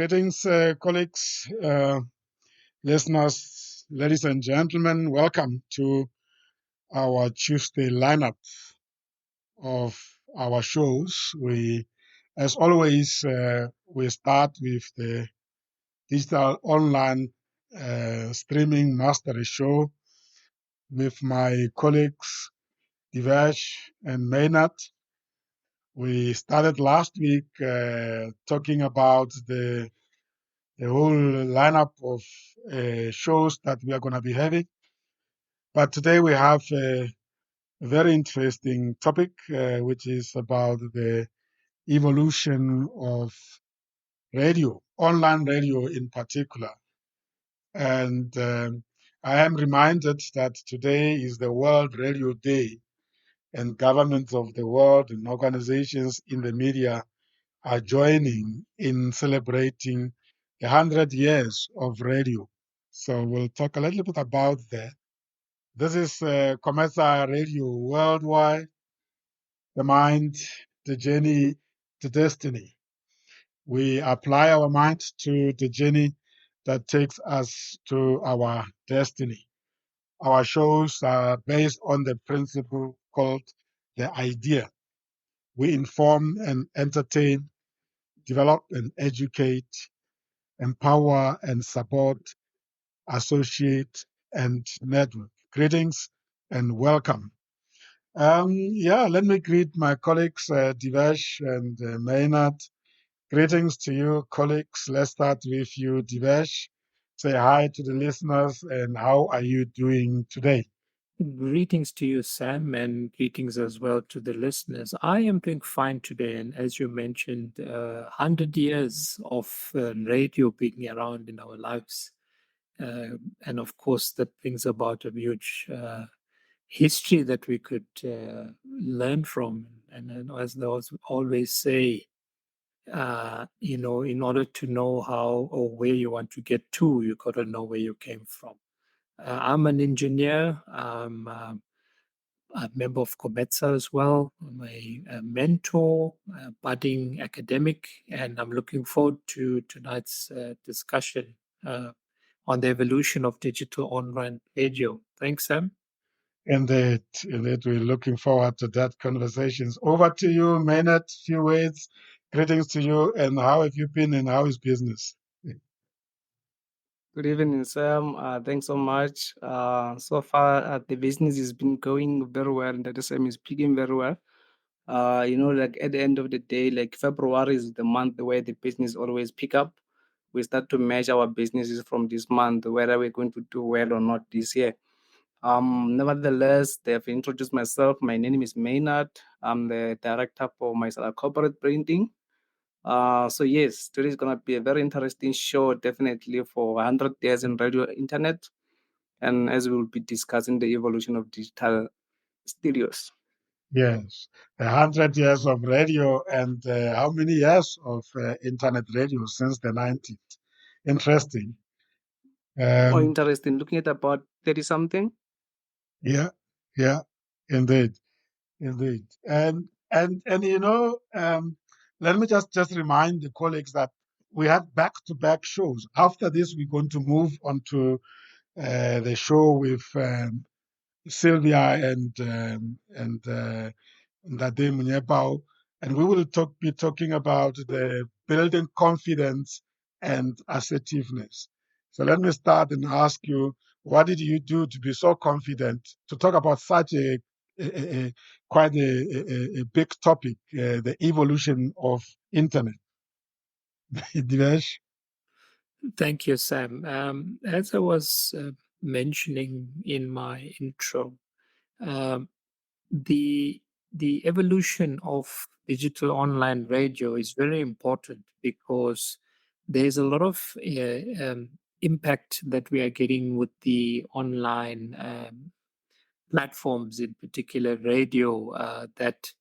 Greetings, colleagues, listeners, ladies and gentlemen. Welcome to our Tuesday lineup of our shows. As always, we start with the digital online streaming mastery show with my colleagues Divesh and Maynard. We started last week talking about the whole lineup of shows that we are going to be having. But today we have a very interesting topic, which is about the evolution of radio, online radio in particular. And I am reminded that today is the World Radio Day, and governments of the world and organizations in the media are joining in celebrating 100 years of radio. So we'll talk a little bit about that. This is Comesa Radio Worldwide, the mind, the journey, the destiny. We apply our mind to the journey that takes us to our destiny. Our shows are based on the principle called the idea. We inform and entertain, develop and educate, empower and support, associate and network. Greetings and welcome. Let me greet my colleagues, Divesh and Maynard. Greetings to you, colleagues. Let's start with you, Divesh. Say hi to the listeners and how are you doing today? Greetings to you, Sam, and greetings as well to the listeners. I am doing fine today, and as you mentioned, 100 years of radio being around in our lives. And of course, that brings about a huge history that we could learn from. And as they always say, in order to know how or where you want to get to, you got to know where you came from. I'm an engineer. I'm a member of COMETSA as well. I'm a mentor, a budding academic, and I'm looking forward to tonight's discussion on the evolution of digital online radio. Thanks, Sam. Indeed, we're looking forward to that conversations. Over to you, Maynard, few words. Greetings to you, and how have you been and how is business? Good evening, Sam. Thanks so much. So far, the business has been going very well, and the Sam is picking very well. Like at the end of the day, like February is the month where the business always pick up. We start to measure our businesses from this month, whether we're going to do well or not this year. Nevertheless, they have introduced myself. My name is Maynard. I'm the director for myself corporate printing. So yes, today is gonna be a very interesting show, definitely for 100 years in radio internet, and as we will be discussing the evolution of digital studios. Yes, 100 years of radio and how many years of internet radio since the 90s? Interesting. More Um, interesting, looking at about 30 something. yeah, yeah, indeed, indeed. And let me just remind the colleagues that we have back-to-back shows. After this, we're going to move on to the show with Sylvia and Ndade Munyebao, and we will be talking about the building confidence and assertiveness. So let me start and ask you, what did you do to be so confident to talk about such a quite a big topic, the evolution of internet? Divesh? Thank you, Sam. As I was mentioning in my intro, um, the the evolution of digital online radio is very important because there's a lot of impact that we are getting with the online platforms, in particular radio, that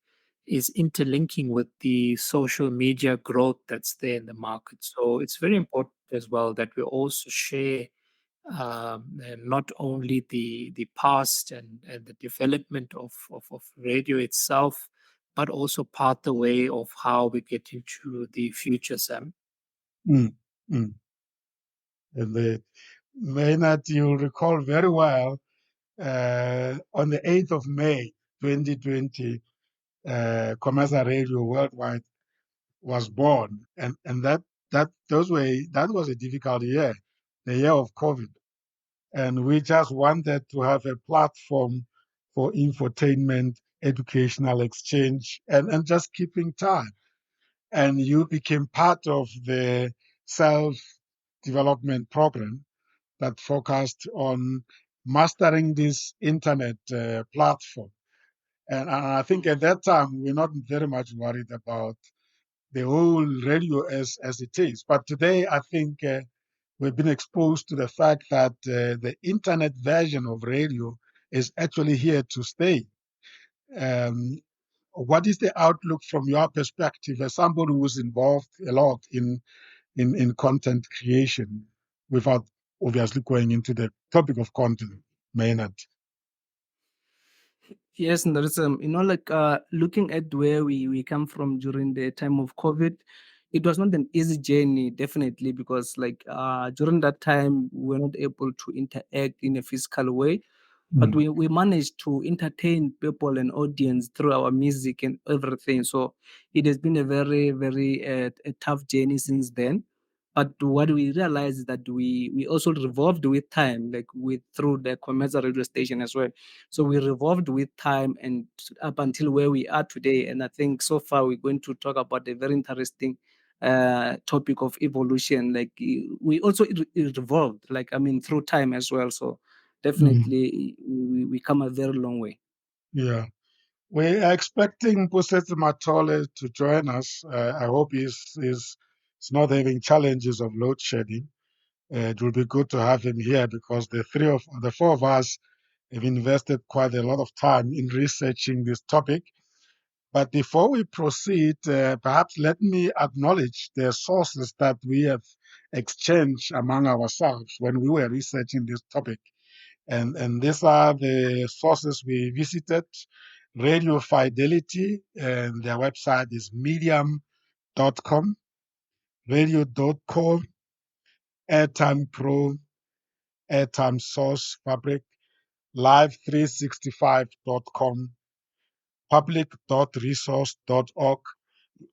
is interlinking with the social media growth that's there in the market. So it's very important as well that we also share and not only the past and the development of radio itself, but also part the way of how we get into the future, Sam. Mm. And Maynard, you'll recall very well, on the 8th of May, 2020, Commercial Radio Worldwide was born, and that was a difficult year, the year of COVID, and we just wanted to have a platform for infotainment, educational exchange, and just keeping time. And you became part of the self-development program that focused on mastering this internet platform. And I think at that time, we're not very much worried about the whole radio as it is. But today, I think we've been exposed to the fact that the internet version of radio is actually here to stay. Um, what is the outlook from your perspective as somebody who's involved a lot in content creation, without obviously going into the topic of content, Maynard? Yes, and there is looking at where we come from during the time of COVID, it was not an easy journey, definitely, because during that time we were not able to interact in a physical way, but we managed to entertain people and audience through our music and everything. So it has been a very, very a tough journey since then. But what we realized is that we also revolved with time, like with through the commercial radio station as well. So we revolved with time and up until where we are today. And I think so far we're going to talk about a very interesting topic of evolution. Like we also evolved, through time as well. So definitely we come a very long way. Yeah. We are expecting Pusetsi Matole to join us. I hope he's not having challenges of load shedding. It will be good to have him here because the four of us have invested quite a lot of time in researching this topic. But before we proceed, perhaps let me acknowledge the sources that we have exchanged among ourselves when we were researching this topic. And these are the sources we visited. Radio Fidelity, and their website is medium.com, radio.co, Airtime Pro, Airtime Source Fabric, live365.com, public.resource.org,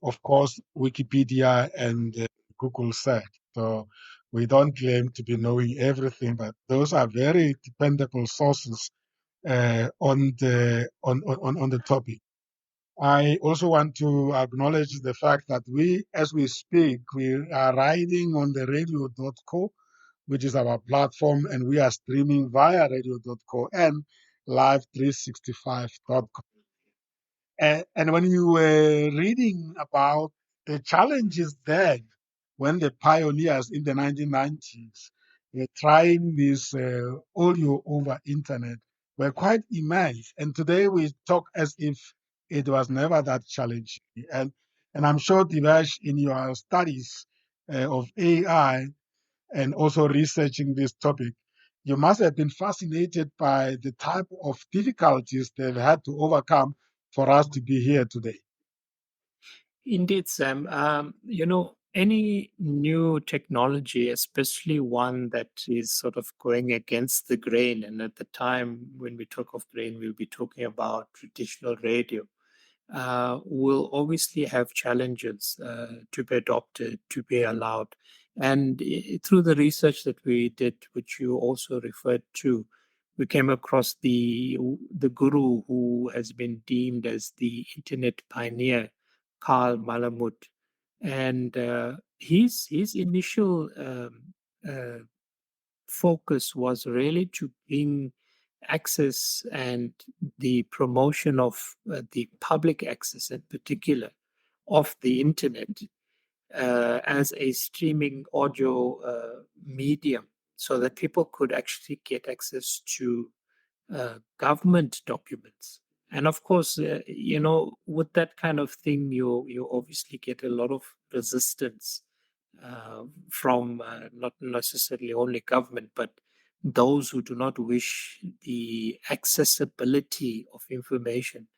of course, Wikipedia and Google search. So we don't claim to be knowing everything, but those are very dependable sources on the topic. I also want to acknowledge the fact that as we speak, we are riding on the radio.co, which is our platform, and we are streaming via radio.co and live365.com. And when you were reading about the challenges then, when the pioneers in the 1990s were trying this audio over internet, were quite immense. And today we talk as if it was never that challenging. And I'm sure, Divesh, in your studies of AI and also researching this topic, you must have been fascinated by the type of difficulties they've had to overcome for us to be here today. Indeed, Sam. Any new technology, especially one that is sort of going against the grain, and at the time when we talk of grain, we'll be talking about traditional radio, will obviously have challenges to be adopted, to be allowed. And through the research that we did, which you also referred to, we came across the guru who has been deemed as the internet pioneer, Carl Malamud, and his initial focus was really to bring access and the promotion of the public access in particular of the internet as a streaming audio medium so that people could actually get access to government documents. And of course, with that kind of thing, you obviously get a lot of resistance from not necessarily only government, but those who do not wish the accessibility of information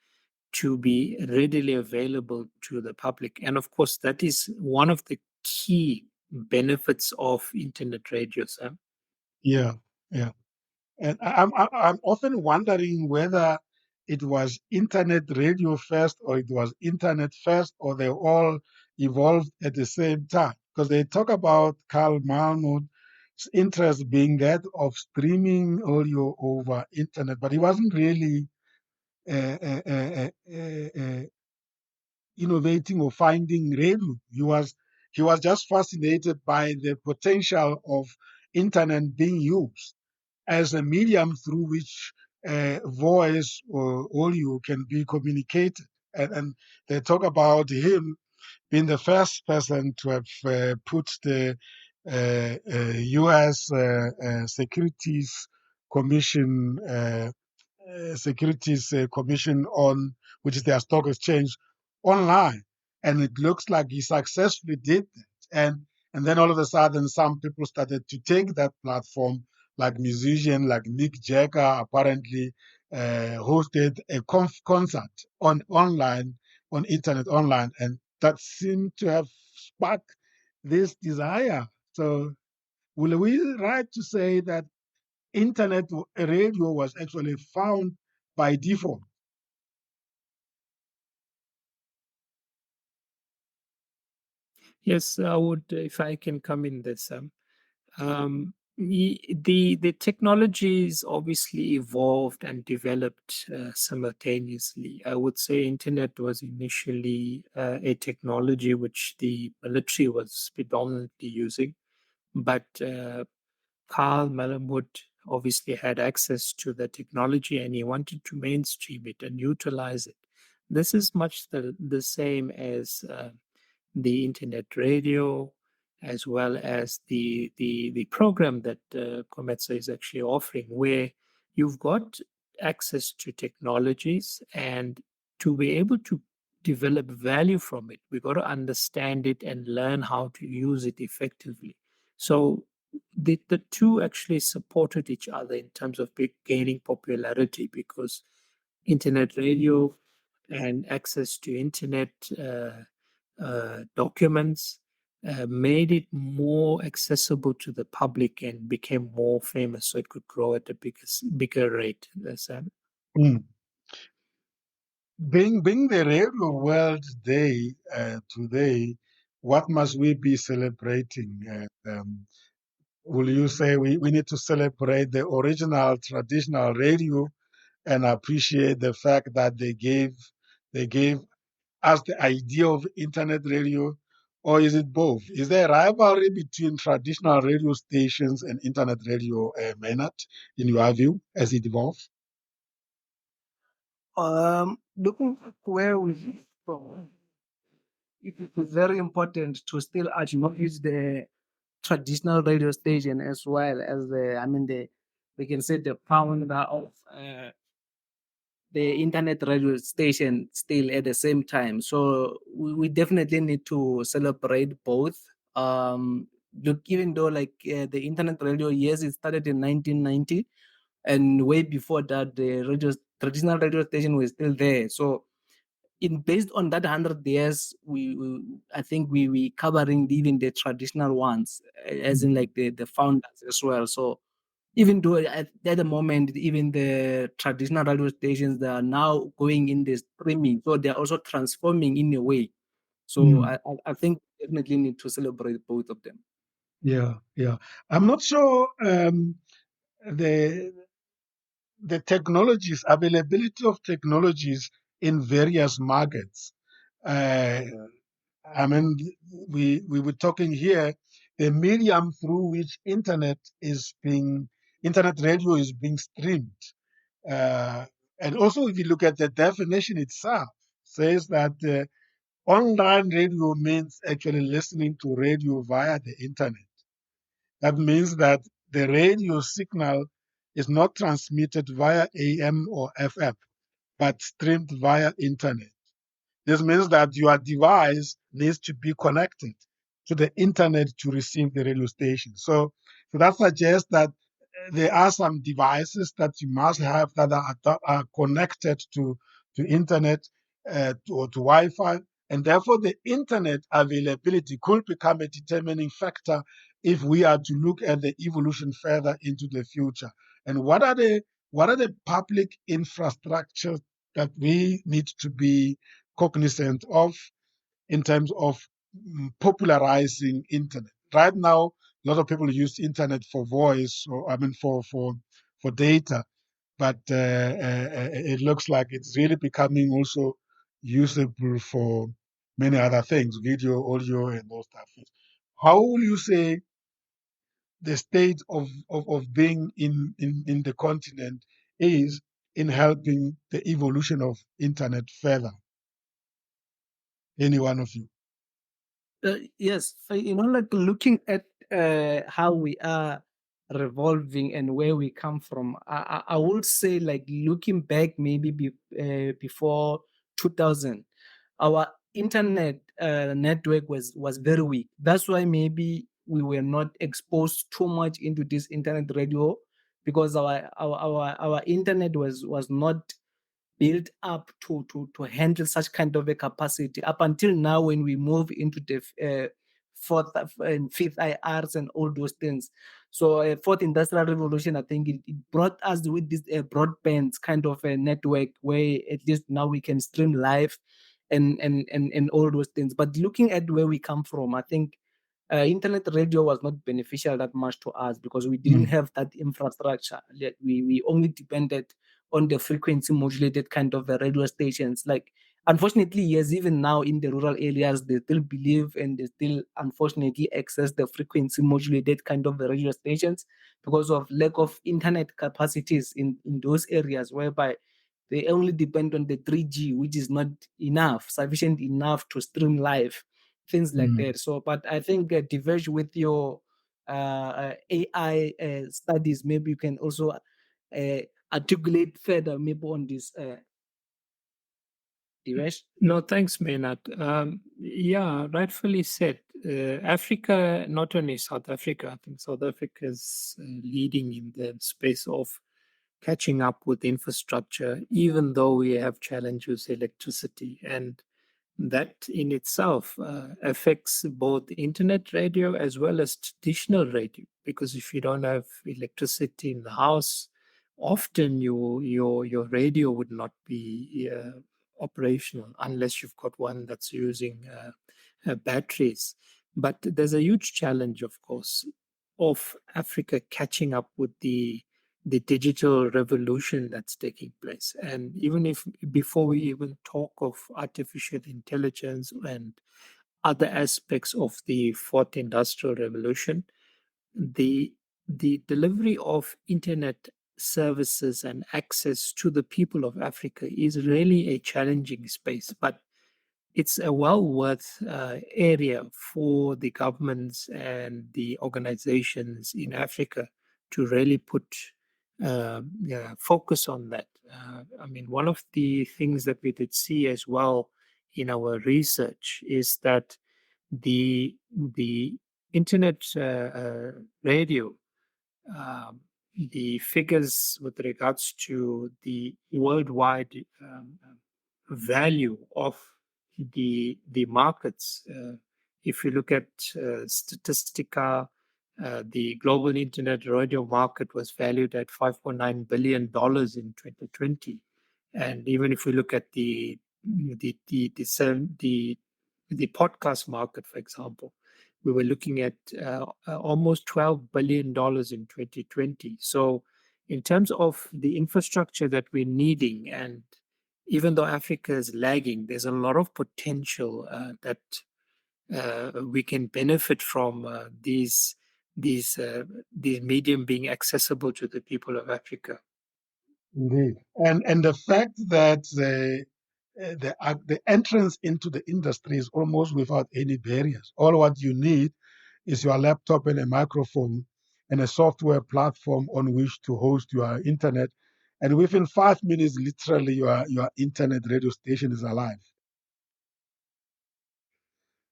to be readily available to the public. And of course, that is one of the key benefits of internet radio, Sam. Yeah, yeah. And I'm often wondering whether it was internet radio first, or it was internet first, or they all evolved at the same time. Because they talk about Carl Malmuth's interest being that of streaming audio over internet, but he wasn't really uh, uh, uh, uh, uh, innovating or finding radio. He was just fascinated by the potential of internet being used as a medium through which voice or audio can be communicated. And they talk about him being the first person to have put the U.S. Securities Commission Securities Commission on, which is their stock exchange, online, and it looks like he successfully did that. And then all of a sudden, some people started to take that platform, like musician like Mick Jagger apparently hosted a concert on internet online, and that seemed to have sparked this desire. So, will we right to say that internet radio was actually found by default? Yes, I would, if I can come in this, Sam. The technologies obviously evolved and developed simultaneously. I would say internet was initially a technology which the military was predominantly using, but Carl Malamud obviously had access to the technology and he wanted to mainstream it and utilize it. This is much the same as the internet radio, as well as the program that Cometsa is actually offering, where you've got access to technologies, and to be able to develop value from it, we've got to understand it and learn how to use it effectively. So the two actually supported each other in terms of gaining popularity, because internet radio and access to internet documents made it more accessible to the public and became more famous, so it could grow at a bigger rate. Sam. Mm. Being the Radio World Day today, what must we be celebrating? Will you say we need to celebrate the original traditional radio and appreciate the fact that they gave us the idea of internet radio, or is it both? Is there a rivalry between traditional radio stations and internet radio, Maynard, in your view, as it evolves? Looking at where we from, it is very important to still acknowledge the traditional radio station as well as we can say the founder of the internet radio station still at the same time. So we definitely need to celebrate both. Look, even though the internet radio, yes, it started in 1990, and way before that, the traditional radio station was still there. So based on that 100 years, I think we covering even the traditional ones, as in like the founders as well. So even though at the moment, even the traditional radio stations, they are now going in the streaming, so they are also transforming in a way. So I think definitely need to celebrate both of them. Yeah, yeah. I'm not sure the the technologies, availability of technologies in various markets. Uh, I mean, we were talking here, the medium through which internet radio is being streamed. Uh, and also, if you look at the definition itself, says that online radio means actually listening to radio via the internet. That means that the radio signal is not transmitted via AM or FM, but streamed via internet. This means that your device needs to be connected to the internet to receive the radio station. So that suggests that there are some devices that you must have that are connected to internet or to Wi-Fi, And therefore, the internet availability could become a determining factor if we are to look at the evolution further into the future. And what are the public infrastructure that we need to be cognizant of in terms of popularizing internet? Right now, a lot of people use internet for voice, or I mean for data, but it looks like it's really becoming also usable for many other things, video, audio, and those type of things. How will you say the state of being in the continent is in helping the evolution of internet further? Any one of you? Yes, like looking at how we are revolving and where we come from, I would say, like looking back maybe before 2000, our internet network was very weak. That's why maybe we were not exposed too much into this internet radio, because our internet was not built up to handle such kind of a capacity up until now, when we move into the fourth and fifth IRs and all those things. So fourth industrial revolution, I think it brought us with this broadband kind of a network, where at least now we can stream live and all those things. But looking at where we come from, I think internet radio was not beneficial that much to us, because we didn't have that infrastructure. We only depended on the frequency modulated kind of radio stations. Like, unfortunately, yes, even now in the rural areas, they still believe and they still unfortunately access the frequency modulated kind of radio stations, because of lack of internet capacities in those areas, whereby they only depend on the 3G, which is not sufficient enough to stream live, things like that. So, but I think diverge with your AI studies, maybe you can also articulate further maybe on this, Divesh. No, thanks, Maynard. Yeah, rightfully said. Africa, not only South Africa, I think South Africa is leading in the space of catching up with infrastructure, even though we have challenges with electricity. And that in itself affects both internet radio as well as traditional radio, because if you don't have electricity in the house, often your radio would not be operational unless you've got one that's using batteries. But there's a huge challenge, of course, of Africa catching up with the digital revolution that's taking place. And even if before we even talk of artificial intelligence and other aspects of the fourth industrial revolution, the delivery of internet services and access to the people of Africa is really a challenging space, but it's a well worth area for the governments and the organizations in Africa to really put focus on that. I mean, one of the things that we did see as well in our research is that the internet radio, um, the figures with regards to the worldwide value of the markets. If you look at Statistica, the global internet radio market was valued at $5.9 billion in 2020, and even if we look at the podcast market, for example, we were looking at almost $12 billion in 2020. So, in terms of the infrastructure that we're needing, and even though Africa is lagging, there's a lot of potential that we can benefit from these medium being accessible to the people of Africa. Indeed, and the fact that the entrance into the industry is almost without any barriers. All what you need is your laptop and a microphone and a software platform on which to host your internet. And within 5 minutes, literally, your internet radio station is alive.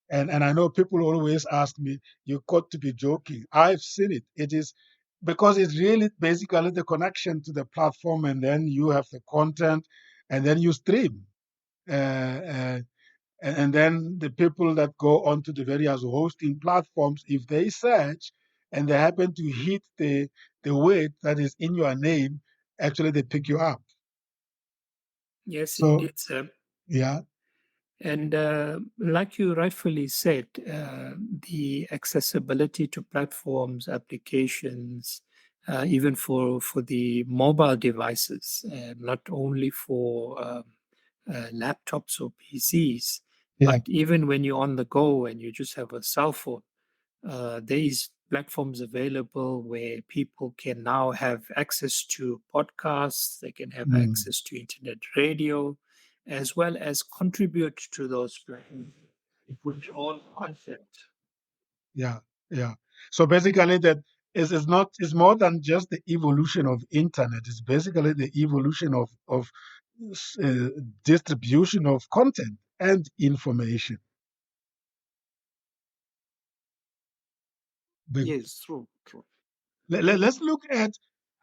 And I know people always ask me, you got to be joking. I've seen it. It is because it's really basically the connection to the platform, and then you have the content, and then you stream. And then the people that go onto the various hosting platforms, if they search and they happen to hit the word that is in your name, actually they pick you up. Yes, So indeed, Sam. yeah, And like you rightfully said, the accessibility to platforms, applications, even for the mobile devices, not only for laptops or PCs, yeah, but even when you're on the go and you just have a cell phone, there is platforms available where people can now have access to podcasts, they can have mm, access to internet radio, as well as contribute to those platforms with all content. yeah, yeah. So basically, that is not is more than just the evolution of internet. It's basically the evolution of uh, distribution of content and information. Be- Yes, true, true. Let's look at,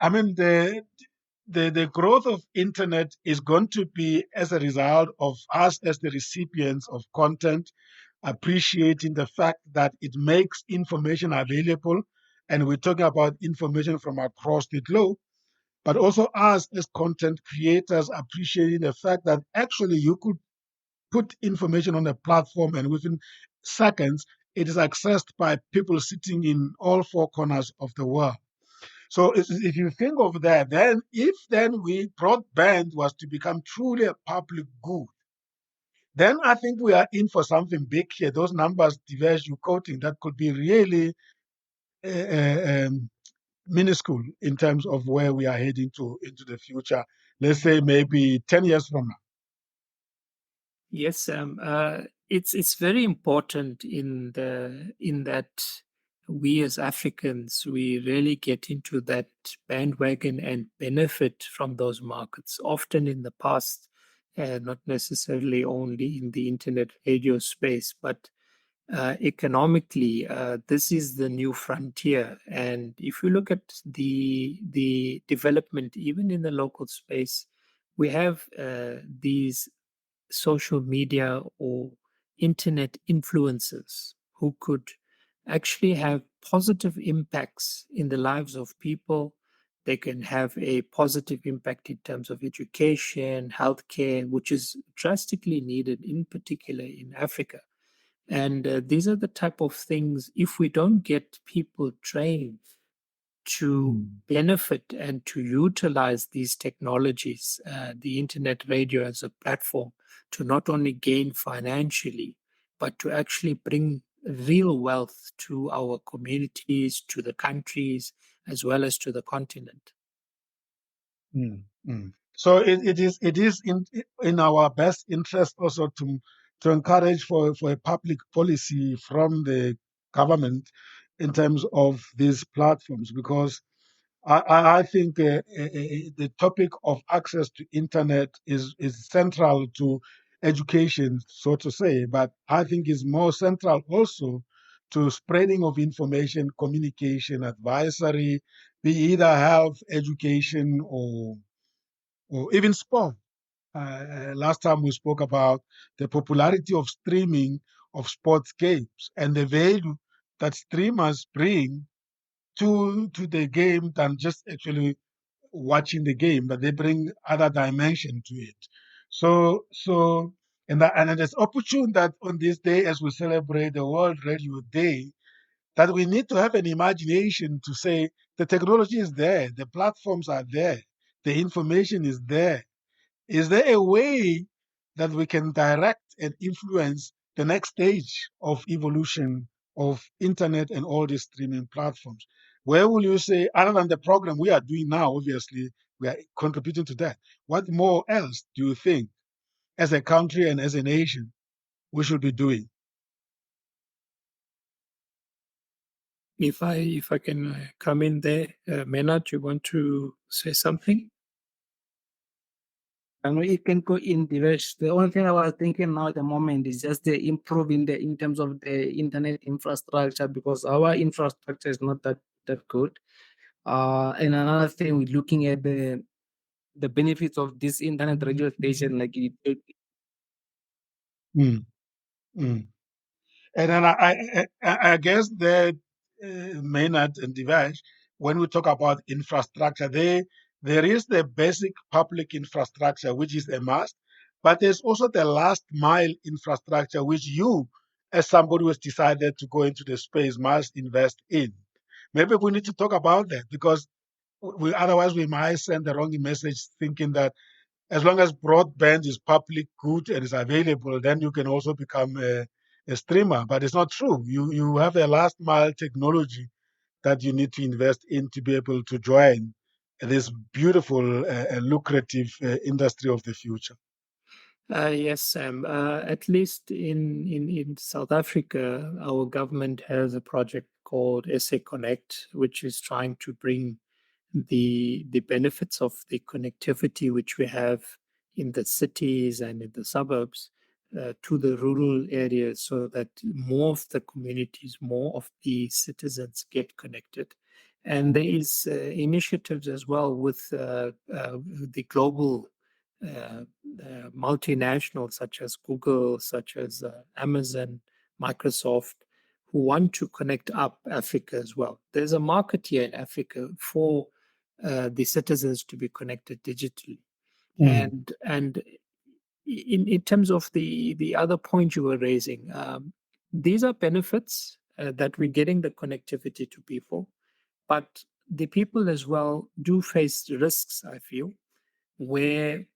I mean, the growth of internet is going to be as a result of us as the recipients of content appreciating the fact that it makes information available, and we're talking about information from across the globe, but also us as content creators appreciating the fact that actually you could put information on a platform and within seconds it is accessed by people sitting in all four corners of the world. So if you think of that, then if then we broadband was to become truly a public good, then I think we are in for something big here. Those numbers, diverse you quoting, that could be really minuscule in terms of where we are heading to into the future. Let's say maybe 10 years from now. Yes, Sam. It's very important in that we as Africans we really get into that bandwagon and benefit from those markets. Often in the past, not necessarily only in the internet radio space, but economically, this is the new frontier. And if you look at the development, even in the local space, we have these social media or internet influencers who could actually have positive impacts in the lives of people. They can have a positive impact in terms of education, healthcare, which is drastically needed, in particular in Africa. And these are the type of things, if we don't get people trained to benefit and to utilize these technologies, the internet radio as a platform, to not only gain financially, but to actually bring real wealth to our communities, to the countries, as well as to the continent. Mm, mm. So it is in our best interest also to encourage for a public policy from the government in terms of these platforms, because I think the topic of access to internet is central to education, so to say, but I think is more central also to spreading of information, communication, advisory, be either health, education, or even sport. Last time we spoke about the popularity of streaming of sports games and the value that streamers bring to the game than just actually watching the game, but they bring other dimension to it. So and it is opportune that on this day, as we celebrate the World Radio Day, that we need to have an imagination to say the technology is there, the platforms are there, the information is there. Is there a way that we can direct and influence the next stage of evolution of internet and all these streaming platforms? Where will you say, other than the program we are doing now, obviously, we are contributing to that. What more else do you think, as a country and as a nation, we should be doing? If I can come in there, Menat, you want to say something? And it can go in diverse. The only thing I was thinking now at the moment is just the improving the in terms of the internet infrastructure, because our infrastructure is not that good. And another thing, we're looking at the benefits of this internet radio station, like Hmm. Mm. And then I guess that Maynard and Divaj, when we talk about infrastructure, there is the basic public infrastructure, which is a must, but there's also the last mile infrastructure, which you, as somebody who has decided to go into the space, must invest in. Maybe we need to talk about that because otherwise we might send the wrong message thinking that as long as broadband is public good and is available, then you can also become a streamer. But it's not true. You have a last mile technology that you need to invest in to be able to join this beautiful, lucrative industry of the future. Yes, Sam. At least in South Africa, our government has a project called SA Connect, which is trying to bring the benefits of the connectivity which we have in the cities and in the suburbs to the rural areas so that more of the communities, more of the citizens get connected. And there is initiatives as well with the global multinationals such as Google, such as Amazon, Microsoft, who want to connect up Africa as well. There's a market here in Africa for the citizens to be connected digitally. And in terms of the other point you were raising, these are benefits that we're getting the connectivity to people, but the people as well do face risks, I feel, where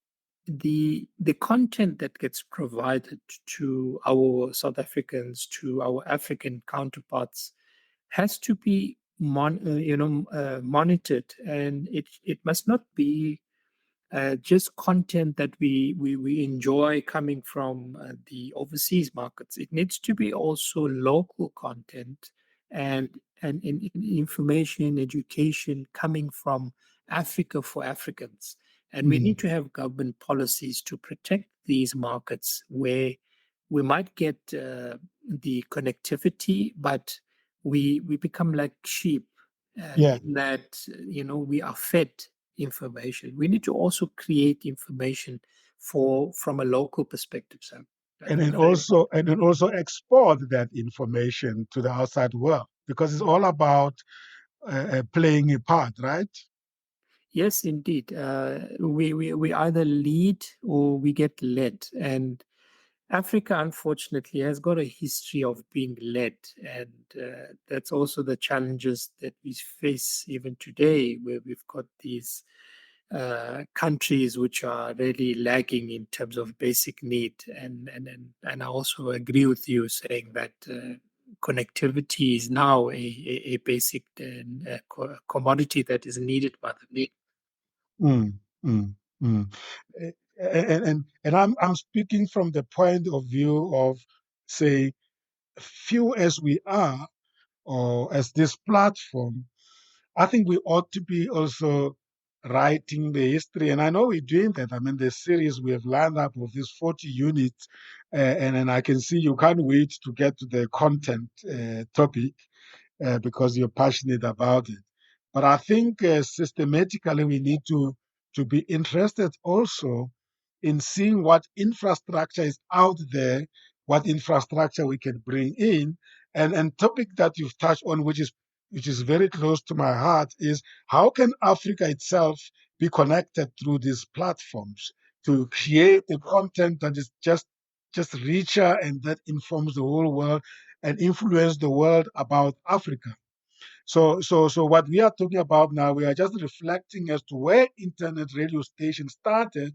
the content that gets provided to our South Africans, to our African counterparts, has to be monitored, and it must not be just content that we enjoy coming from the overseas markets. It needs to be also local content and information, education coming from Africa for Africans. And we need to have government policies to protect these markets where we might get the connectivity, but we become like sheep Yeah. in that we are fed information. We need to also create information from a local perspective, Sam. And then also export that information to the outside world because it's all about playing a part, right? Yes, indeed. We either lead or we get led, and Africa, unfortunately, has got a history of being led, and that's also the challenges that we face even today, where we've got these countries which are really lagging in terms of basic need. And I also agree with you saying that connectivity is now a basic commodity that is needed by the need. Mm, mm, mm. And I'm speaking from the point of view of, say, few as we are, or as this platform, I think we ought to be also writing the history. And I know we're doing that. I mean, the series we have lined up of these 40 units, and then I can see you can't wait to get to the content topic because you're passionate about it. But I think systematically we need to be interested also in seeing what infrastructure is out there, what infrastructure we can bring in, and topic that you've touched on, which is very close to my heart, is how can Africa itself be connected through these platforms to create the content that is just richer and that informs the whole world and influence the world about Africa. So what we are talking about now, we are just reflecting as to where internet radio station started,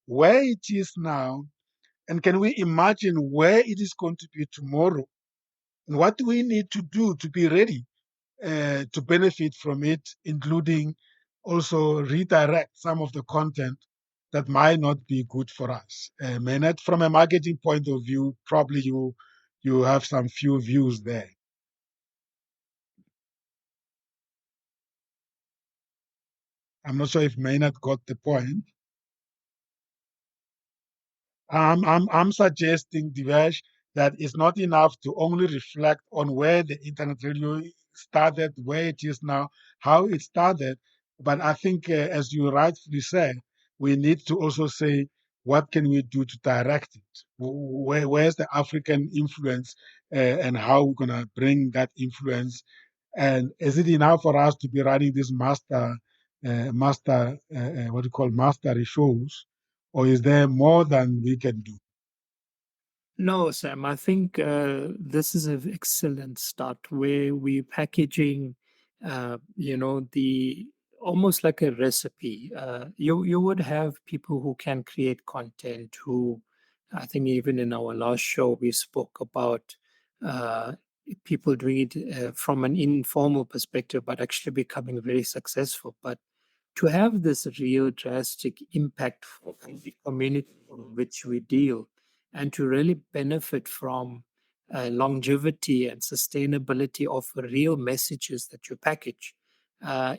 where it is now, and can we imagine where it is going to be tomorrow? And what do we need to do to be ready to benefit from it, including also redirect some of the content that might not be good for us. Maynard, from a marketing point of view, probably you have some few views there. I'm not sure if Maynard got the point. I'm suggesting, Divesh, that it's not enough to only reflect on where the internet radio started, where it is now, how it started. But I think, as you rightfully said, we need to also say what can we do to direct it? Where's the African influence, and how we're going to bring that influence? And is it enough for us to be running these what do you call mastery shows, or is there more than we can do? No, Sam, I think this is an excellent start where we're packaging, the almost like a recipe. You would have people who can create content who, I think even in our last show, we spoke about uh, people doing it from an informal perspective, but actually becoming very successful. But to have this real drastic impact for the community in which we deal, and to really benefit from longevity and sustainability of real messages that you package.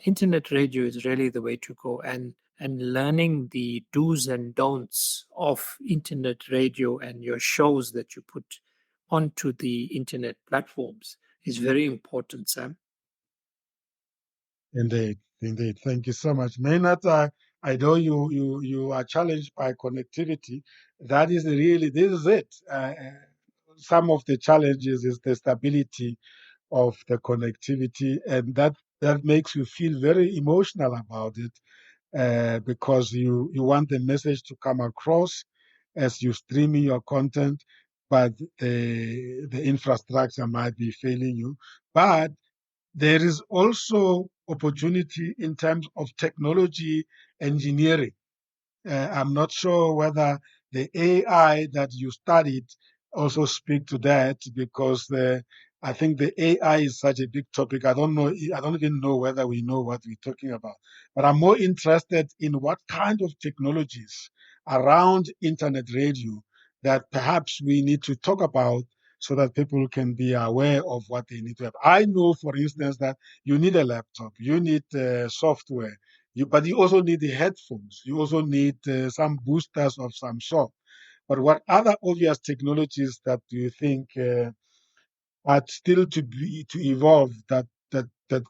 Internet radio is really the way to go, and learning the do's and don'ts of internet radio and your shows that you put onto the internet platforms is very important, Sam. Indeed, indeed. Thank you so much. Maynard, I know you are challenged by connectivity. That is really, this is it. Some of the challenges is the stability of the connectivity, and that makes you feel very emotional about it, because you want the message to come across as you streaming your content, but the infrastructure might be failing you. But there is also opportunity in terms of technology engineering. I'm not sure whether the AI that you studied also speak to that, because I think the AI is such a big topic. I don't know. I don't even know whether we know what we're talking about. But I'm more interested in what kind of technologies around internet radio that perhaps we need to talk about, so that people can be aware of what they need to have. I know, for instance, that you need a laptop, you need software, but you also need the headphones. You also need some boosters of some sort. But what other obvious technologies that do you think are still to evolve, that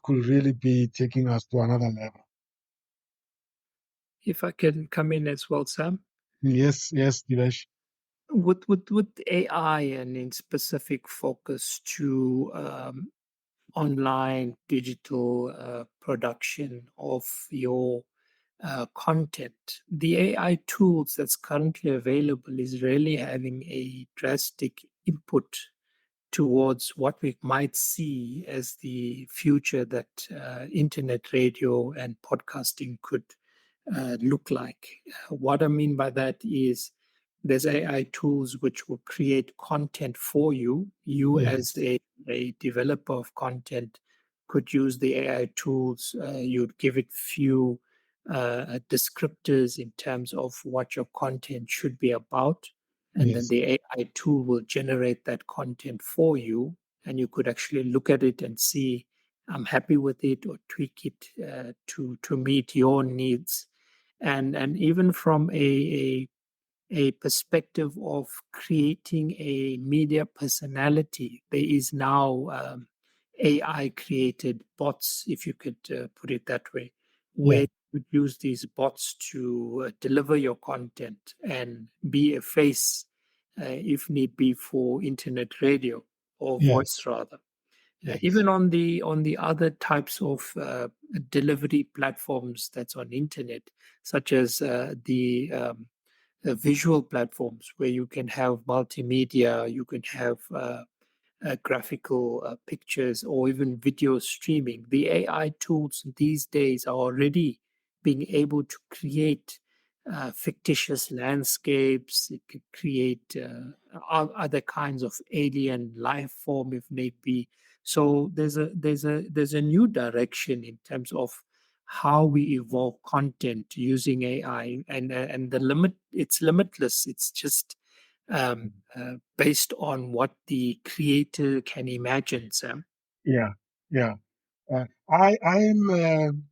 could really be taking us to another level? If I can come in as well, Sam. Yes, yes, Divesh. With AI and in specific focus to online digital production of your content, the AI tools that's currently available is really having a drastic input towards what we might see as the future that internet radio and podcasting could look like. What I mean by that is there's AI tools which will create content for you. You, Yes, as a developer of content, could use the AI tools. You'd give it few descriptors in terms of what your content should be about, and then yes, the AI tool will generate that content for you, and you could actually look at it and see, I'm happy with it, or tweak it to meet your needs. And even from a perspective of creating a media personality, there is now AI created bots, if you could put it that way, yeah, where you would use these bots to deliver your content and be a face, if need be, for internet radio or yes, voice rather. yes, Even on the other types of delivery platforms that's on internet, such as the visual platforms where you can have multimedia, you can have graphical pictures, or even video streaming. The AI tools these days are already being able to create fictitious landscapes. It could create other kinds of alien life form, if need be. So there's a new direction in terms of how we evolve content using AI, and it's limitless. It's just based on what the creator can imagine, Sam. yeah, yeah. I am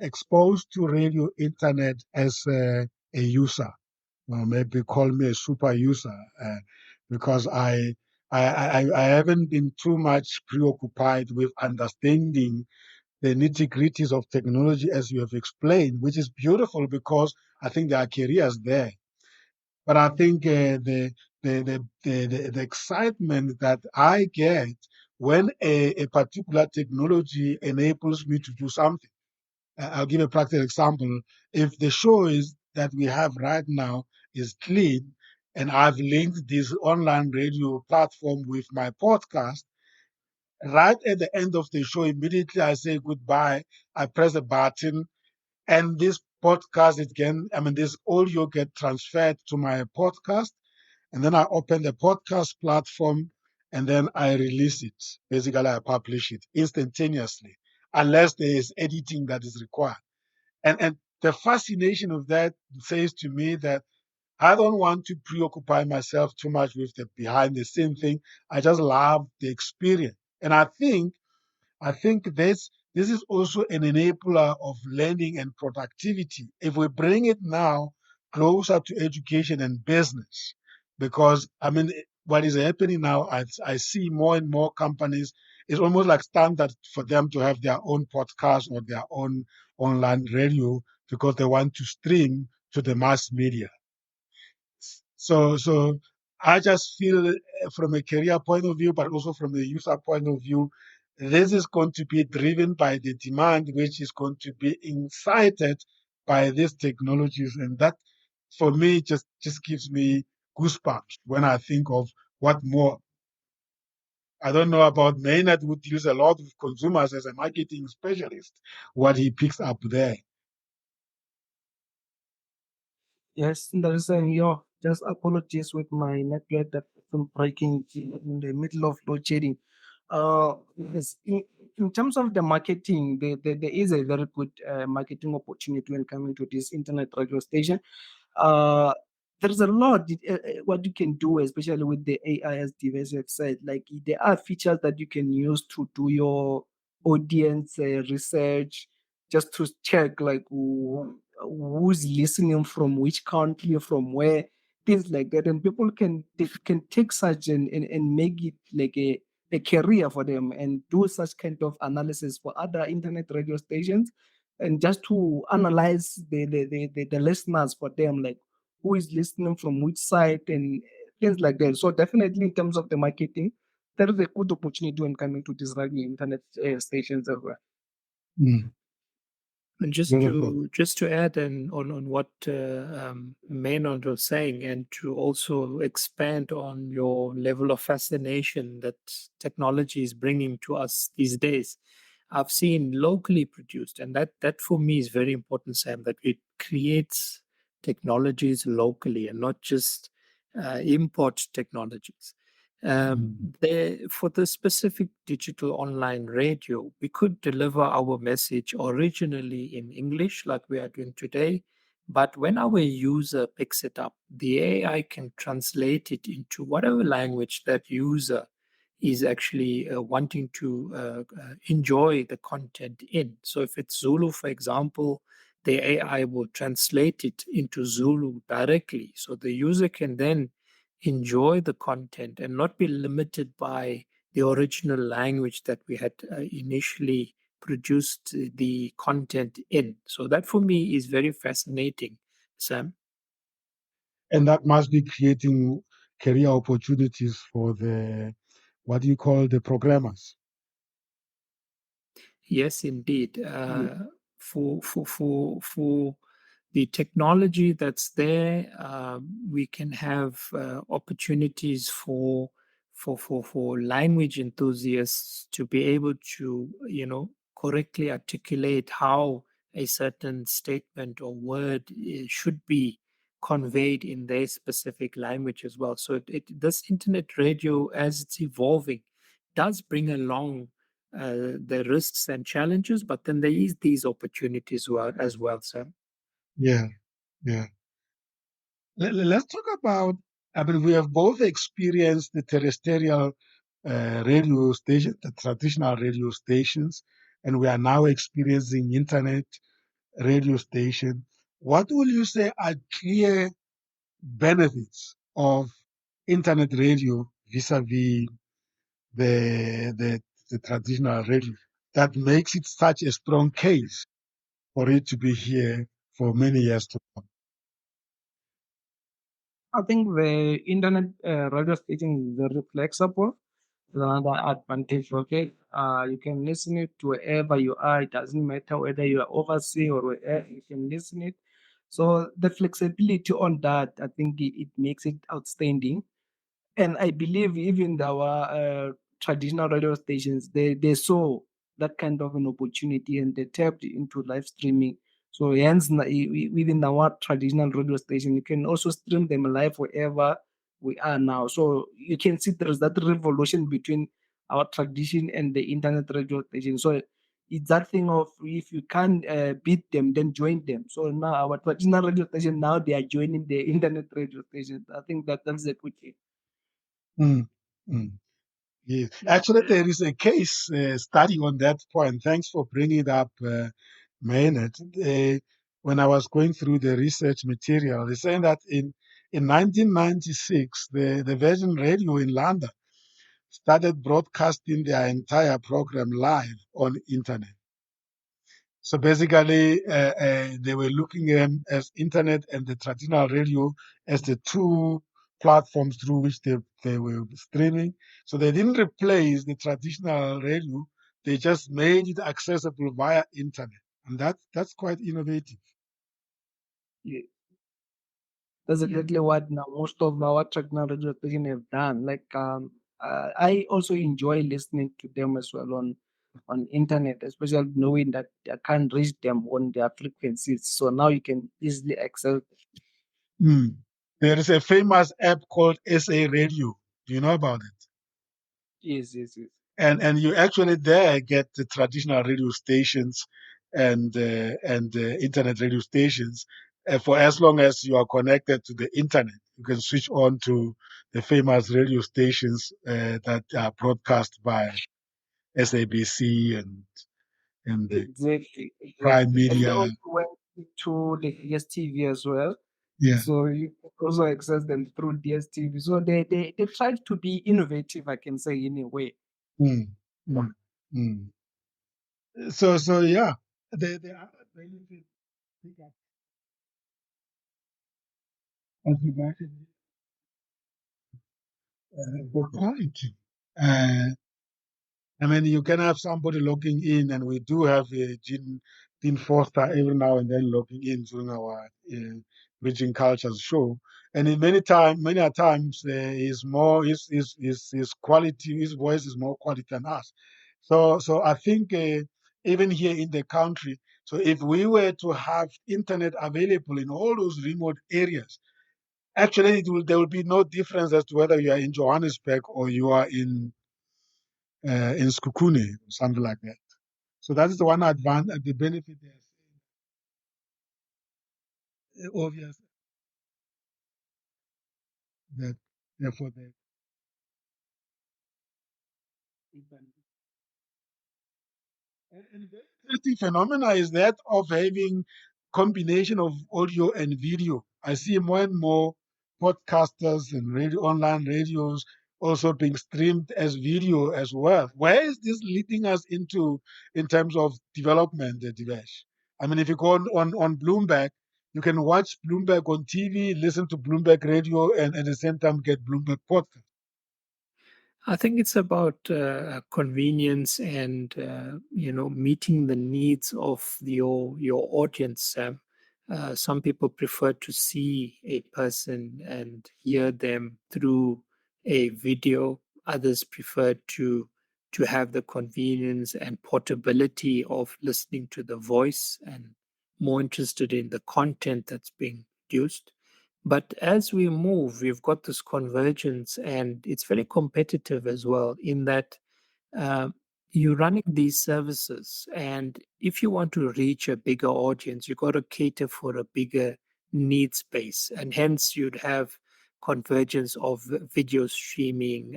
exposed to radio internet as a user, or maybe call me a super user, because I haven't been too much preoccupied with understanding the nitty gritties of technology, as you have explained, which is beautiful, because I think there are careers there. But I think the excitement that I get when a particular technology enables me to do something. I'll give a practical example. If the show is that we have right now is clean, and I've linked this online radio platform with my podcast, right at the end of the show, immediately I say goodbye. I press a button, and this podcast again, this audio get transferred to my podcast, and then I open the podcast platform, and then I release it. Basically, I publish it instantaneously, unless there is editing that is required. And the fascination of that says to me that I don't want to preoccupy myself too much with the behind the scene thing. I just love the experience. And I think this is also an enabler of learning and productivity. If we bring it now closer to education and business, because what is happening now, I see more and more companies. It's almost like standard for them to have their own podcast or their own online radio because they want to stream to the mass media. So I just feel from a career point of view, but also from the user point of view, this is going to be driven by the demand, which is going to be incited by these technologies. And that, for me, just gives me goosebumps when I think of what more. I don't know about Maynard, who deals a lot with consumers as a marketing specialist, what he picks up there. Yes, there is a just apologies with my network that I'm breaking in the middle of load shedding. Yes, in terms of the marketing, there is a very good marketing opportunity when coming to this internet radio station. Uh, there's a lot what you can do, especially with the AI, as Divesh have said. Like there are features that you can use to do your audience research, just to check like who's listening from which country, from where, things like that. And people they can take such and make it like a career for them and do such kind of analysis for other internet radio stations, and just to analyze the listeners for them, like who is listening from which side and things like that. So definitely in terms of the marketing, there is a good opportunity when coming to these radio internet stations as well. Mm, And beautiful. just to add on what Maynard was saying, and to also expand on your level of fascination that technology is bringing to us these days, I've seen locally produced, and that for me is very important, Sam, that it creates technologies locally and not just import technologies. For the specific digital online radio, we could deliver our message originally in English, like we are doing today. But when our user picks it up, the AI can translate it into whatever language that user is actually wanting to enjoy the content in. So if it's Zulu, for example, the AI will translate it into Zulu directly. So the user can then enjoy the content and not be limited by the original language that we had initially produced the content in. So that for me is very fascinating, Sam. And that must be creating career opportunities for the, what do you call, the programmers. Yes, indeed. For the technology that's there, we can have opportunities for language enthusiasts to be able to, correctly articulate how a certain statement or word should be conveyed in their specific language as well. So this internet radio, as it's evolving, does bring along the risks and challenges, but then there is these opportunities as well, sir. Yeah, yeah. Let's talk about, we have both experienced the terrestrial radio station, the traditional radio stations, and we are now experiencing internet radio station. What will you say are clear benefits of internet radio vis-a-vis the traditional radio that makes it such a strong case for it to be here for many years to come? I think the internet radio station is very flexible. Is another advantage of it. You can listen it to wherever you are. It doesn't matter whether you are overseas or wherever you can listen it. So the flexibility on that, I think it makes it outstanding. And I believe even our traditional radio stations, they saw that kind of an opportunity and they tapped into live streaming. So hence, within our traditional radio station, you can also stream them live wherever we are now. So you can see there's that revolution between our tradition and the internet radio station. So it's that thing of if you can't beat them, then join them. So now our traditional radio station, now they are joining the internet radio station. I think that's a good thing. Mm, mm. Yes. Actually, there is a case study on that point. Thanks for bringing it up, Maynard. When I was going through the research material, they're saying that in 1996, the Virgin Radio in London started broadcasting their entire program live on internet. So basically, they were looking at as internet and the traditional radio as the two platforms through which they were streaming. So they didn't replace the traditional radio; they just made it accessible via internet, and that's quite innovative. Yeah. That's exactly what now most of our technology station have done. Like I also enjoy listening to them as well on internet, especially knowing that I can't reach them on their frequencies. So now you can easily access. Hmm. There is a famous app called SA Radio. Do you know about it? Yes, yes, yes. And you actually there get the traditional radio stations and internet radio stations for as long as you are connected to the internet. You can switch on to the famous radio stations that are broadcast by SABC and the Exactly, Prime exactly. And they Media. also went to the DSTV as well. Yeah. So you can also access them through DSTV. So they tried to be innovative, I can say, in a way. Mm, mm, mm. So yeah, the other benefit as you mentioned, good point. Uh, I mean, you can have somebody logging in, and we do have Dean Foster every now and then logging in during our Bridging Cultures show. And in many a times, is more his quality, his voice is more quality than us. So I think even here in the country, so if we were to have internet available in all those remote areas, actually there will be no difference as to whether you are in Johannesburg or you are in Skukune or something like that. So that is the one advantage, the benefit there. Obvious that therefore the and the interesting phenomena is that of having combination of audio and video. I see more and more podcasters and online radios also being streamed as video as well. Where is this leading us into in terms of development, Divesh? I mean, if you go on Bloomberg, you can watch Bloomberg on TV, listen to Bloomberg radio, and at the same time get Bloomberg podcast. I think it's about convenience and meeting the needs of your audience. Sam. Some people prefer to see a person and hear them through a video. Others prefer to have the convenience and portability of listening to the voice and more interested in the content that's being produced. But as we move, we've got this convergence, and it's very competitive as well, in that uh, you're running these services. And if you want to reach a bigger audience, you've got to cater for a bigger need space. And hence, you'd have convergence of video streaming,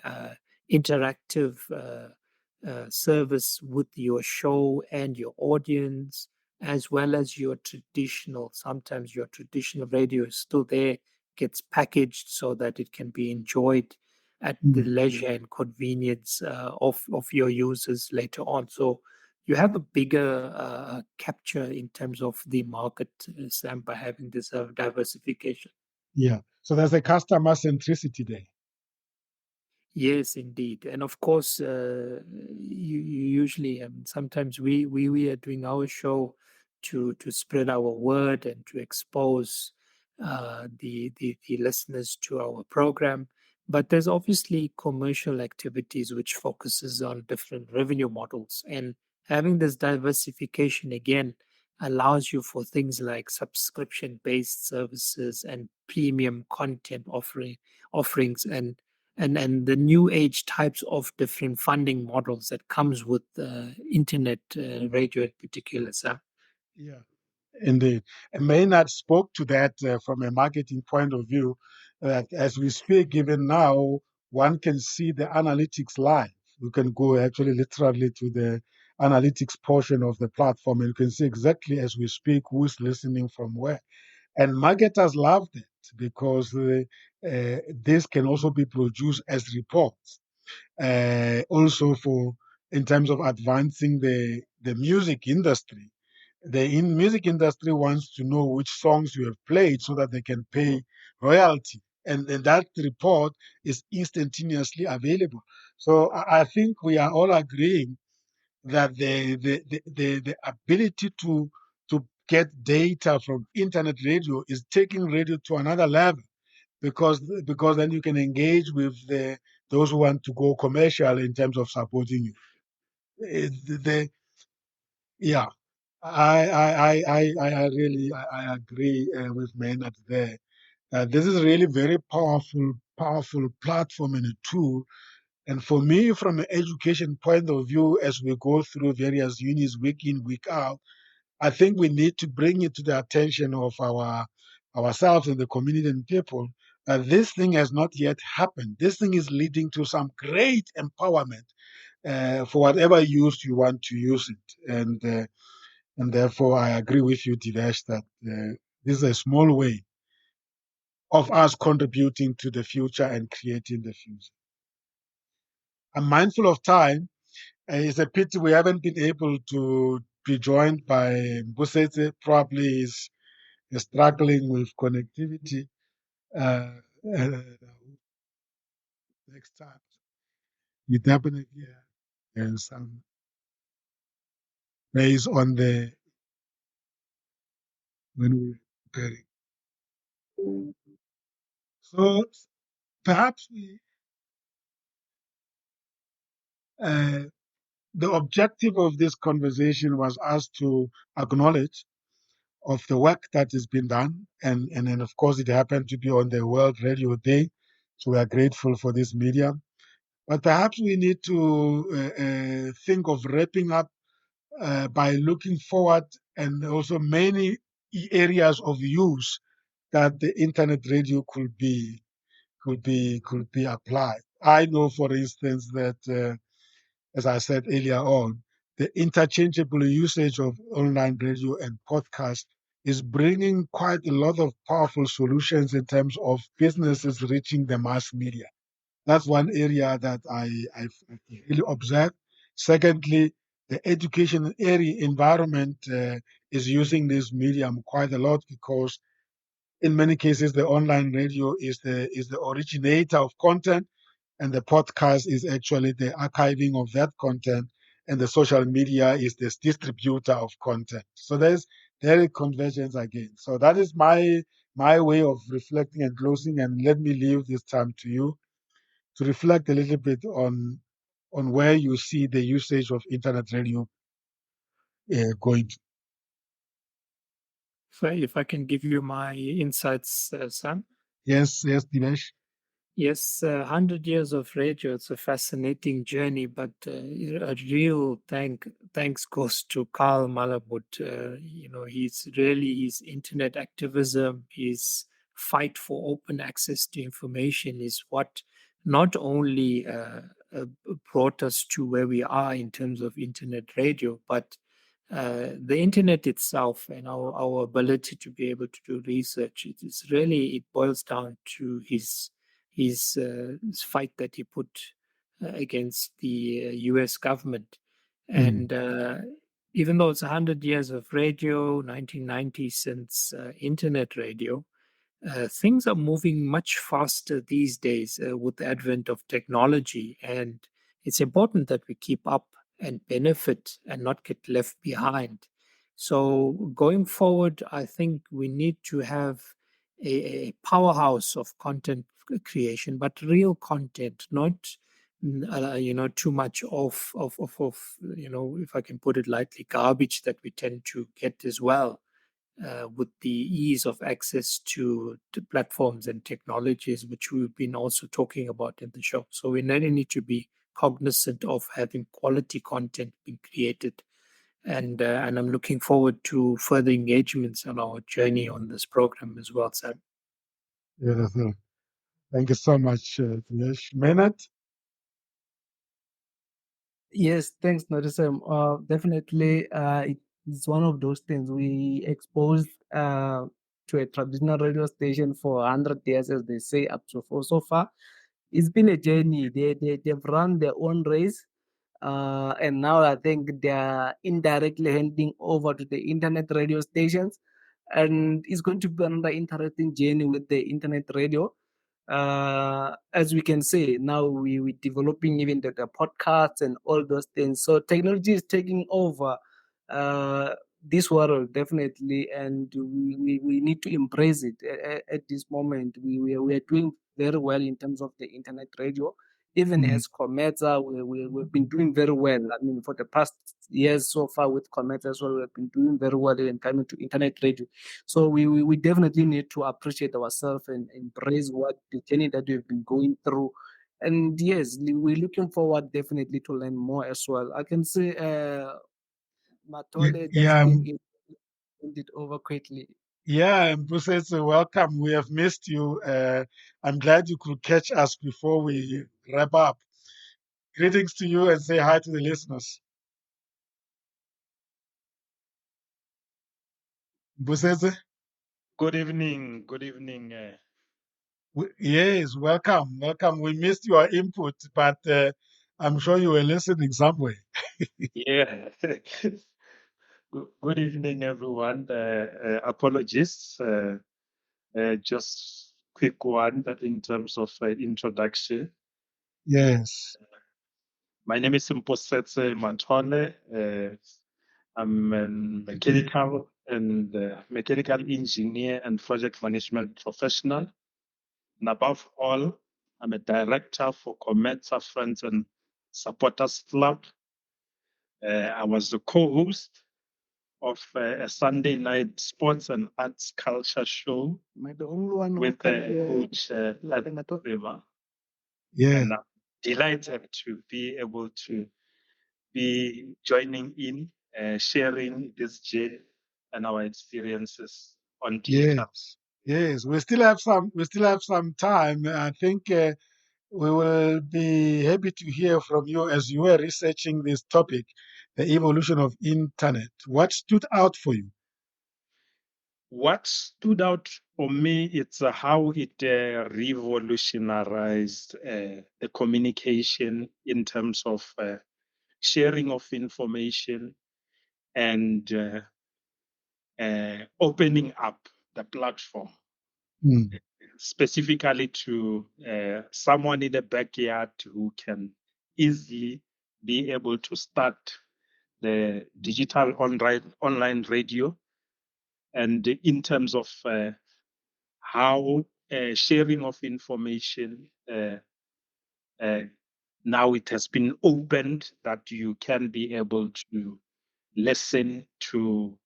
interactive service with your show and your audience, as well as your traditional. Sometimes your traditional radio is still there, gets packaged so that it can be enjoyed at the Mm. leisure and convenience of your users later on. So you have a bigger capture in terms of the market, Sam, by having this diversification. Yeah. So there's a customer centricity there. Yes, indeed, and of course, you usually sometimes we are doing our show to spread our word and to expose the listeners to our program. But there's obviously commercial activities which focuses on different revenue models, and having this diversification again allows you for things like subscription-based services and premium content offerings and the new age types of different funding models that comes with internet radio in particular. So Yeah. Indeed. And Maynard spoke to that from a marketing point of view, that as we speak, even now, one can see the analytics live. You can go actually literally to the analytics portion of the platform and you can see exactly as we speak who's listening from where. And marketers loved it because this can also be produced as reports. Also for in terms of advancing the music industry, the music industry wants to know which songs you have played so that they can pay royalty. And that report is instantaneously available. So I think we are all agreeing that the ability to get data from internet radio is taking radio to another level because then you can engage with those who want to go commercial in terms of supporting you. The yeah, I really I agree with Maynard there. This is really very powerful platform and a tool. And for me, from an education point of view, as we go through various unis week in week out, I think we need to bring it to the attention of ourselves and the community and people that this thing has not yet happened. This thing is leading to some great empowerment for whatever use you want to use it. And therefore, I agree with you, Divesh, that this is a small way of us contributing to the future and creating the future. I'm mindful of time. It's a pity we haven't been able to be joined by Busete. Probably is struggling with connectivity. Uh, uh, Next time, we definitely and some based on the when we preparing. So perhaps uh, the objective of this conversation was us to acknowledge of the work that has been done, and then of course it happened to be on the World Radio Day, so we are grateful for this media. But perhaps we need to think of wrapping up by looking forward and also many areas of use that the internet radio could be applied. I know, for instance, that as I said earlier on, the interchangeable usage of online radio and podcast is bringing quite a lot of powerful solutions in terms of businesses reaching the mass media. That's one area that I've really observed. Secondly, the education area environment is using this medium quite a lot because in many cases the online radio is the originator of content and the podcast is actually the archiving of that content and the social media is this distributor of content. So there is convergence again. So that is my way of reflecting and closing, and let me leave this time to you to reflect a little bit on where you see the usage of internet radio going to. if I can give you my insights, Sam. Yes, Dinesh. Yes, 100 years of radio. It's a fascinating journey, but a real thanks goes to Karl Malabut. He's really his internet activism, his fight for open access to information is what not only brought us to where we are in terms of internet radio, but the internet itself and our ability to be able to do research. It boils down to his fight that he put against the US government. And even though it's 100 years of radio, 1990 since internet radio, things are moving much faster these days with the advent of technology, and it's important that we keep up and benefit and not get left behind. So, going forward, I think we need to have a powerhouse of content creation, but real content, not too much of if I can put it lightly, garbage that we tend to get as well with the ease of access to platforms and technologies, which we've been also talking about in the show. So we really need to be cognizant of having quality content being created. And I'm looking forward to further engagements on our journey on this program as well, Sam. Yes, thank you so much, Dinesh. Maynard? Yes, thanks, Norisem. Definitely, it's one of those things we exposed to a traditional radio station for 100 years, as they say, up to four so far. It's been a journey. They've run their own race, and now I think they're indirectly handing over to the internet radio stations, and it's going to be another interesting journey with the internet radio. As we can say now, we're developing even the podcasts and all those things. So technology is taking over uh, this world definitely, and we need to embrace it. At this moment, we are doing very well in terms of the internet radio. Even Mm, as Cometa, we've been doing very well. I mean, for the past years so far with Cometa as well, we've been doing very well in coming to internet radio. So we definitely need to appreciate ourselves and embrace what the journey that we've been going through. And yes, we're looking forward definitely to learn more as well. I can say Matole just yeah, came in, sent it over quickly. yeah, Mbusese, welcome. We have missed you. I'm glad you could catch us before we wrap up. Greetings to you and say hi to the listeners. Mbusese? Good evening. Good evening. Yes, welcome. Welcome. We missed your input, but I'm sure you were listening somewhere. Yeah. Good evening, everyone. Apologies. Just quick one that in terms of introduction. Yes, My name is Mposetse Mantole. I'm a mechanical engineer and project management professional. And above all, I'm a director for Cometa Friends and Supporters Club. I was the co-host of a Sunday night sports and arts culture show Am I the only one who with can Coach River. yeah, And I'm delighted to be able to be joining in, sharing this journey and our experiences on digital. yes, yes. We still have some time. I think we will be happy to hear from you as you were researching this topic, the evolution of internet. What stood out for you? What stood out for me is how it revolutionized the communication in terms of sharing of information and opening up the platform Mm, specifically to someone in the backyard who can easily be able to start the digital online radio, and in terms of how sharing of information now it has been opened that you can be able to listen to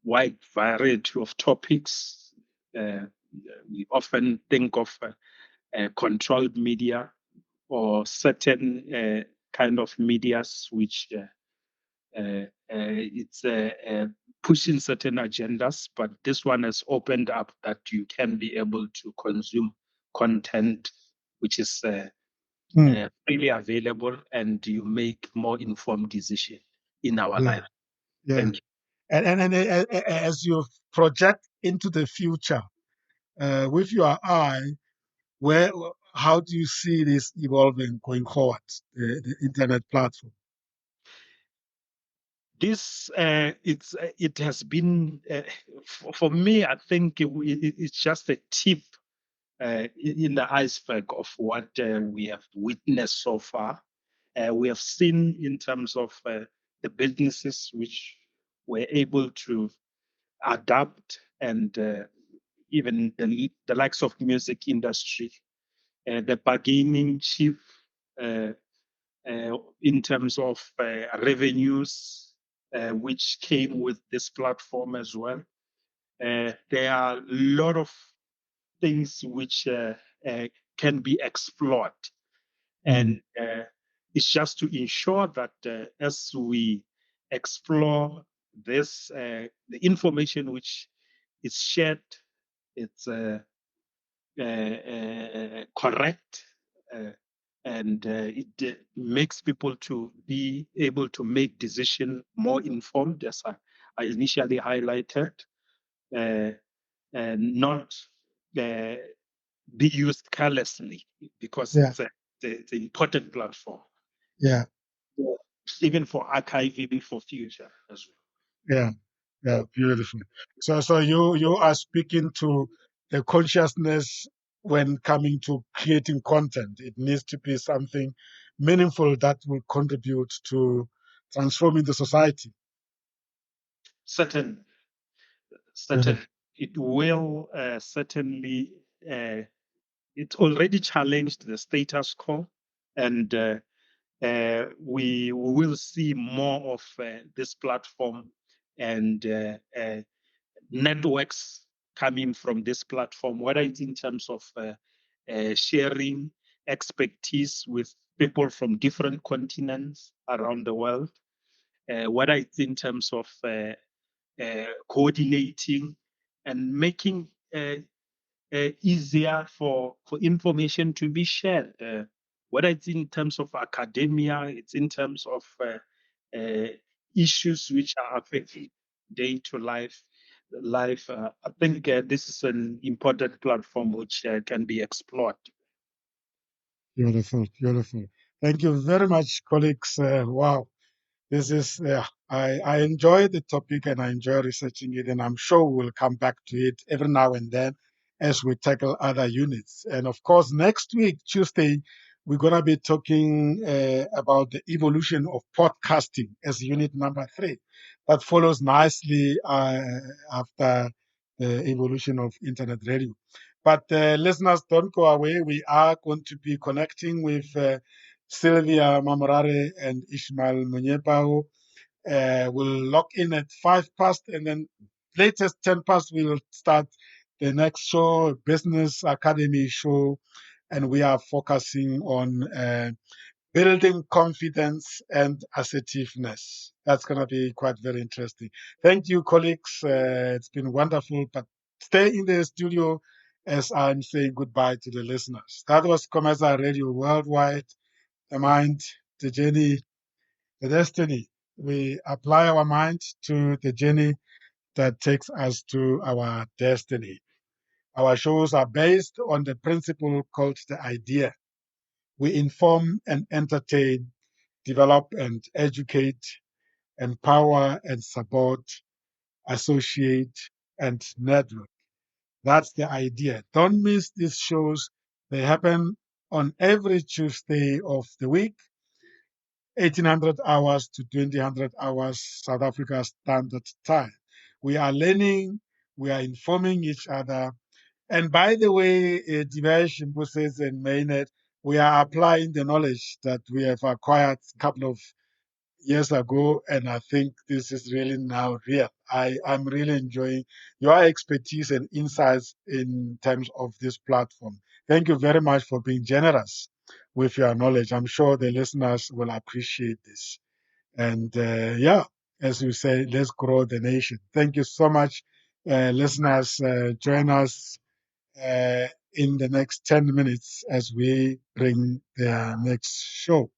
wide variety of topics. We often think of controlled media or certain kind of medias which it's pushing certain agendas, but this one has opened up that you can be able to consume content which is freely available, and you make more informed decision in our yeah, life. yeah. Thank you. And as you project into the future, with your eye, where how do you see this evolving going forward, the internet platform? This it has been for me. I think it's just a tip in the iceberg of what we have witnessed so far. We have seen in terms of the businesses which were able to adapt, and even the likes of music industry, the bargaining chip in terms of revenues, which came with this platform as well. There are a lot of things which can be explored. And it's just to ensure that as we explore this, the information which is shared, it's correct, and it makes people to be able to make decision more informed, as I initially highlighted, and not be used carelessly, because Yeah. it's an important platform, Yeah. even for archiving for future as well. Yeah. Yeah. Beautiful. So you are speaking to the consciousness when coming to creating content. It needs to be something meaningful that will contribute to transforming the society. Certain, it will certainly. It already challenged the status quo, and we will see more of this platform and networks coming from this platform, whether it's in terms of sharing expertise with people from different continents around the world, whether it's in terms of coordinating and making easier for information to be shared, whether it's in terms of academia, it's in terms of issues which are affecting day to life. I think this is an important platform which can be explored. Beautiful. Beautiful. Thank you very much, colleagues. Wow. This is, I enjoy the topic and I enjoy researching it, and I'm sure we'll come back to it every now and then as we tackle other units. And of course, next week, Tuesday, we're going to be talking about the evolution of podcasting as unit number 3. That follows nicely after the evolution of internet radio. But listeners, don't go away. We are going to be connecting with Sylvia Mamorare and Ishmael Munyepao. We'll log in at 5 past, and then latest 10 past, we'll start the next show, Business Academy show, and we are focusing on building confidence and assertiveness. That's going to be quite very interesting. Thank you, colleagues. It's been wonderful, but stay in the studio as I'm saying goodbye to the listeners. That was Comesa Radio Worldwide, the mind, the journey, the destiny. We apply our mind to the journey that takes us to our destiny. Our shows are based on the principle called the idea. We inform and entertain, develop and educate, empower and support, associate and network. That's the idea. Don't miss these shows. They happen on every Tuesday of the week, 1800 hours to 2000 hours South Africa Standard Time. We are learning, we are informing each other. And by the way, Divesh, Mbuses, and Maynard, we are applying the knowledge that we have acquired a couple of years ago, and I think this is really now real. I'm really enjoying your expertise and insights in terms of this platform. Thank you very much for being generous with your knowledge. I'm sure the listeners will appreciate this. And as you say, let's grow the nation. Thank you so much, listeners. Join us in the next 10 minutes as we bring the next show.